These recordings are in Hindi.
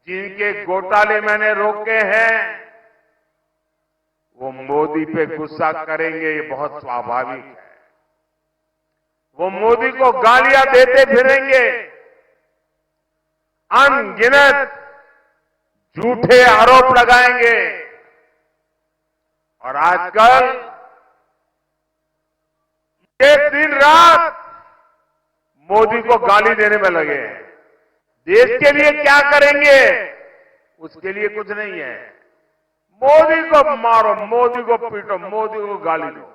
जिनके घोटाले मैंने रोके हैं वो मोदी पे गुस्सा करेंगे, ये बहुत स्वाभाविक है। वो मोदी को गालियां देते फिरेंगे, अनगिनत झूठे आरोप लगाएंगे और आजकल ये दिन रात मोदी को गाली देने में लगे हैं। देश के लिए क्या करेंगे उसके लिए कुछ नहीं है। मोदी को मारो, मोदी को पीटो, मोदी को गाली दो।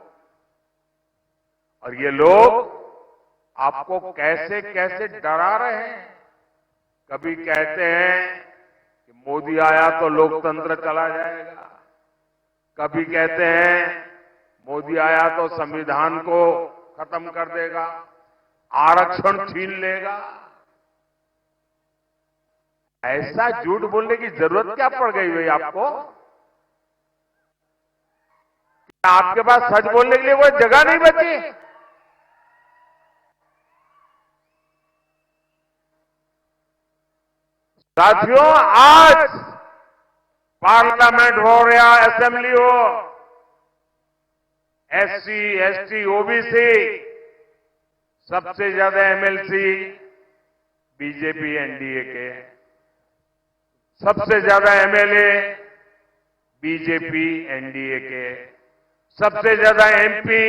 और ये लोग आपको कैसे कैसे डरा रहे हैं। कभी कहते हैं कि मोदी आया तो लोकतंत्र चला जाएगा, कभी कहते हैं मोदी आया तो संविधान को खत्म कर देगा, आरक्षण छीन लेगा। ऐसा झूठ बोलने की जरूरत क्या पड़ गई भाई आपको? क्या आपके पास सच बोलने के लिए कोई जगह नहीं बची? साथियों, आज पार्लियामेंट हो या असेंबली हो, एससी, एसटी, ओबीसी सबसे ज्यादा एमएलसी बीजेपी एनडीए के, सबसे ज्यादा एमएलए बीजेपी एनडीए के, सबसे ज्यादा एमपी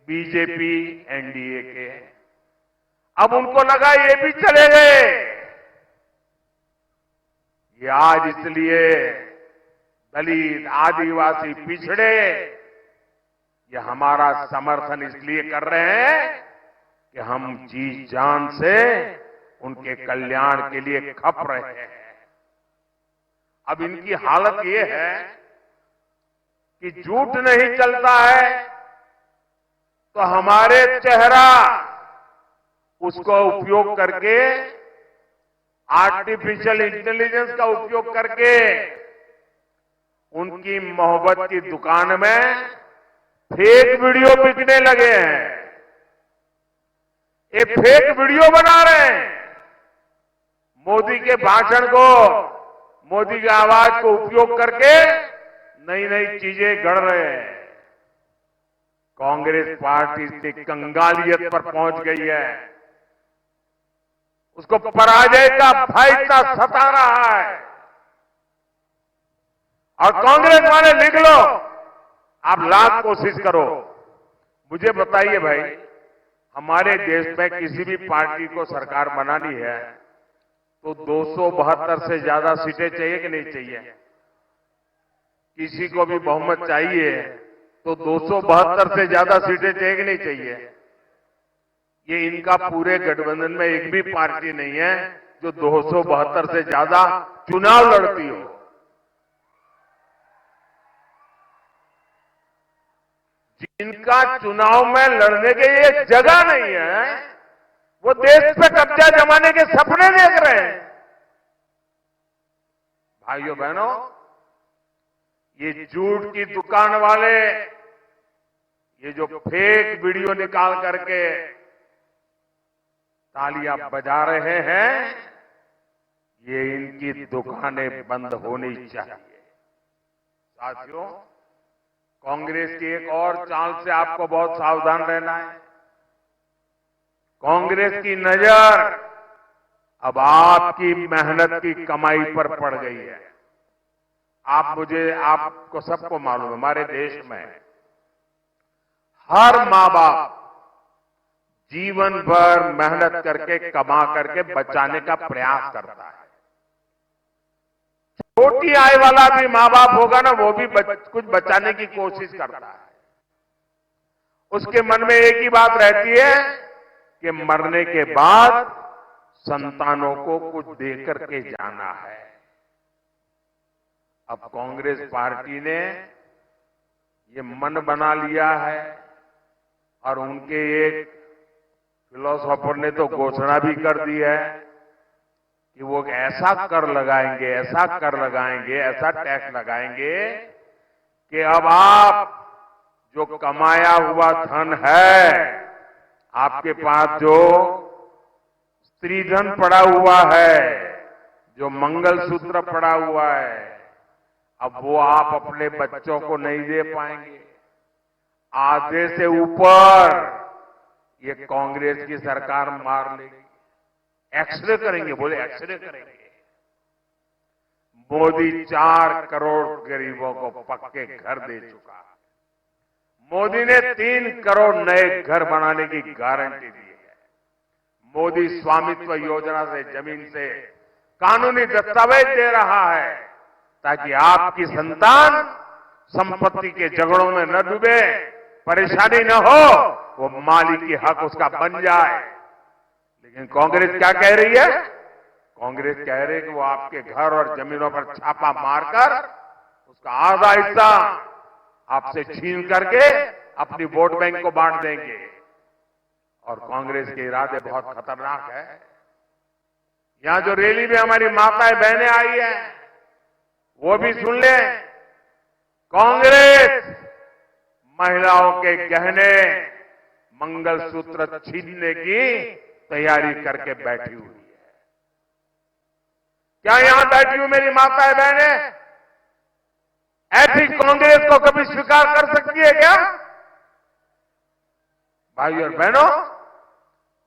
बीजेपी एनडीए के। अब उनको लगा ये भी चले गए। ये आज इसलिए दलित, आदिवासी, पिछड़े ये हमारा समर्थन इसलिए कर रहे हैं कि हम जी जान से उनके कल्याण के लिए खप रहे हैं। अब इनकी हालत ये है कि झूठ नहीं चलता है तो हमारे चेहरा उसको उपयोग करके, आर्टिफिशियल इंटेलिजेंस का उपयोग करके उनकी मोहब्बत की दुकान में फेक वीडियो बिकने लगे हैं। ये फेक वीडियो बना रहे हैं। मोदी के भाषण को, मोदी की आवाज को उपयोग करके नई नई चीजें गढ़ रहे हैं। कांग्रेस पार्टी इतनी कंगालियत पर पहुंच गई है, उसको पराजय का भय इतना सता रहा है। और कांग्रेस वाले लिख लो, आप लाख कोशिश करो, मुझे बताइए भाई, हमारे देश में किसी भी पार्टी को सरकार बनानी है तो 272 से ज्यादा सीटें चाहिए कि नहीं चाहिए? किसी को भी बहुमत चाहिए तो 272 से ज्यादा सीटें चाहिए कि नहीं चाहिए? ये इनका पूरे गठबंधन में एक भी पार्टी नहीं है जो 272 से ज्यादा चुनाव लड़ती हो। जिनका चुनाव में लड़ने के लिए जगह नहीं है, वो देश पे कब्जा जमाने के सपने देख रहे हैं। भाइयों बहनों, ये झूठ की दुकान वाले ये जो फेक वीडियो निकाल करके तालियां बजा रहे हैं, ये इनकी दुकानें बंद होनी चाहिए। साथियों, कांग्रेस की एक और चाल से आपको बहुत सावधान रहना है। कांग्रेस की नजर अब आपकी मेहनत की कमाई पर पड़ गई है। आपको सबको मालूम है, हमारे देश में हर मां बाप जीवन भर मेहनत करके, कमा करके बचाने का प्रयास करता है। छोटी आय वाला भी मां बाप होगा ना, वो भी कुछ बचाने की कोशिश करता है। उसके मन में एक ही बात रहती है कि मरने के बाद संतानों को कुछ दे करके जाना है। अब कांग्रेस पार्टी ने ये मन बना लिया है और उनके एक फिलोसोफर ने तो घोषणा भी कर दी है कि वो ऐसा कर लगाएंगे, ऐसा कर लगाएंगे, ऐसा टैक्स लगाएंगे कि अब आप जो कमाया हुआ धन है, आपके पास जो स्त्री धन पड़ा हुआ है, जो मंगलसूत्र पड़ा हुआ है, अब वो आप अपने बच्चों को नहीं दे पाएंगे। आधे से ऊपर ये कांग्रेस की सरकार मार लेगी। एक्सरे करेंगे, बोले एक्सरे करेंगे। मोदी 4 करोड़ गरीबों को पक्के घर दे चुका है। मोदी ने 3 करोड़ नए घर बनाने की गारंटी दी है। मोदी स्वामित्व योजना से, जमीन से कानूनी दस्तावेज दे रहा है ताकि आपकी संतान संपत्ति के झगड़ों में न डूबे, परेशानी न हो, वो मालिकी हक उसका बन जाए। लेकिन कांग्रेस क्या कह रही है? कांग्रेस कह रही है कि वो आपके घर और जमीनों पर छापा मारकर उसका आधा हिस्सा आपसे छीन करके अपनी वोट बैंक को बांट देंगे। और कांग्रेस के इरादे बहुत खतरनाक है। यहां जो रैली में हमारी माताएं बहनें आई है, वो भी सुन लें। कांग्रेस महिलाओं के गहने, मंगलसूत्र छीनने की तैयारी करके बैठी हुई है। क्या यहां बैठी हुई मेरी माताएं बहनें ऐसी कांग्रेस को कभी स्वीकार कर सकती है क्या? भाई और बहनों,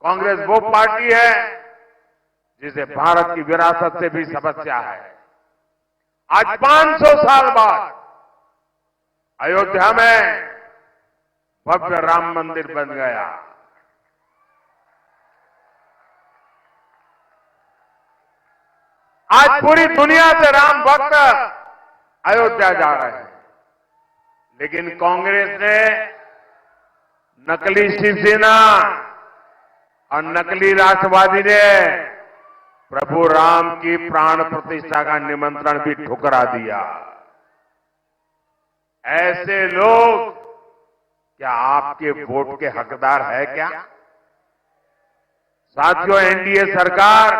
कांग्रेस वो पार्टी है जिसे भारत की विरासत से भी समस्या है। आज 500 साल बाद अयोध्या में भव्य राम मंदिर बन गया। आज पूरी दुनिया से राम भक्त अयोध्या जा रहे हैं। लेकिन कांग्रेस ने नकली शिवसेना और नकली राष्ट्रवादी ने प्रभु राम की प्राण प्रतिष्ठा का निमंत्रण भी ठुकरा दिया। ऐसे लोग क्या आपके वोट के हकदार है क्या? साथियों, एनडीए सरकार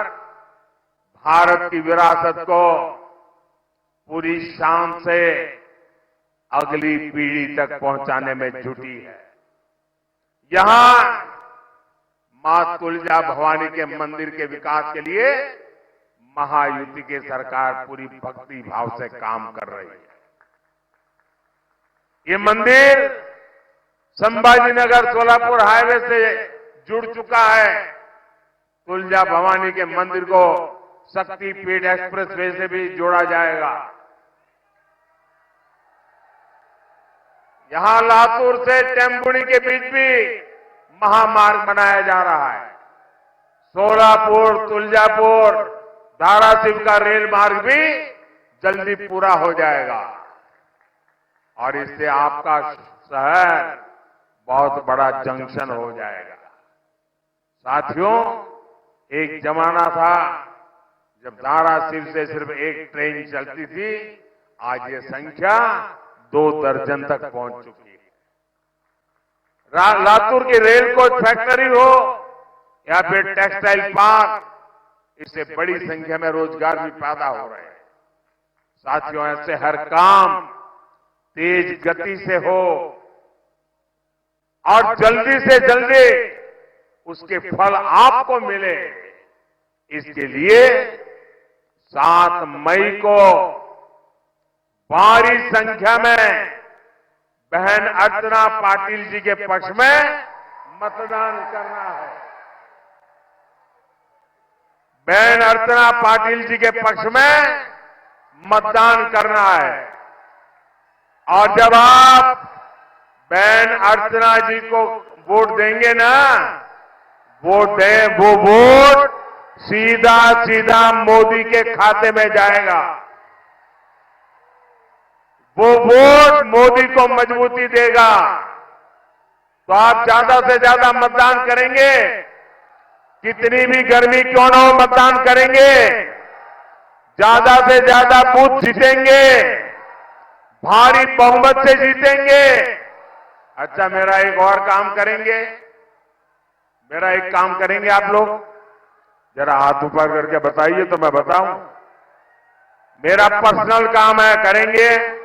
भारत की विरासत को पूरी शान से अगली पीढ़ी तक पहुंचाने में जुटी है। यहां मां तुलजा भवानी के मंदिर के विकास के लिए महायुति की सरकार पूरी भक्ति भाव से काम कर रही है। ये मंदिर संभाजीनगर सोलापुर हाईवे से जुड़ चुका है। तुलजा भवानी के मंदिर को शक्तिपीठ एक्सप्रेसवे से भी जोड़ा जाएगा। यहां लातूर से टेम्पुड़ी के बीच भी महामार्ग बनाया जा रहा है। सोलापुर, तुलजापुर, धाराशिव का रेल मार्ग भी जल्दी पूरा हो जाएगा और इससे आपका शहर बहुत बड़ा जंक्शन हो जाएगा। साथियों, एक जमाना था जब धाराशिव से सिर्फ एक ट्रेन चलती थी। आज ये संख्या 2 दर्जन तक पहुंच चुकी है। लातूर की रेल कोच फैक्ट्री हो या फिर टेक्सटाइल पार्क, इससे बड़ी संख्या में रोजगार भी पैदा हो रहे हैं। साथियों, ऐसे हर काम तेज गति से हो और जल्दी से जल्दी उसके फल आपको मिले, इसके लिए 7 मई को भारी संख्या में बहन अर्चना पाटिल जी के पक्ष में मतदान करना है। बहन अर्चना पाटिल जी के पक्ष में मतदान करना है। और जब आप बहन अर्चना जी को वोट देंगे ना, वोट दें, वो वोट सीधा सीधा मोदी के खाते में जाएगा। वो वोट मोदी को मजबूती देगा। तो आप ज्यादा से ज्यादा मतदान करेंगे, कितनी भी गर्मी क्यों न हो मतदान करेंगे, ज्यादा से ज्यादा बूथ जीतेंगे, भारी बहुमत से जीतेंगे। अच्छा, मेरा एक और काम करेंगे, मेरा एक काम करेंगे आप लोग, जरा हाथ ऊपर करके बताइए तो मैं बताऊं। मेरा पर्सनल काम है, करेंगे।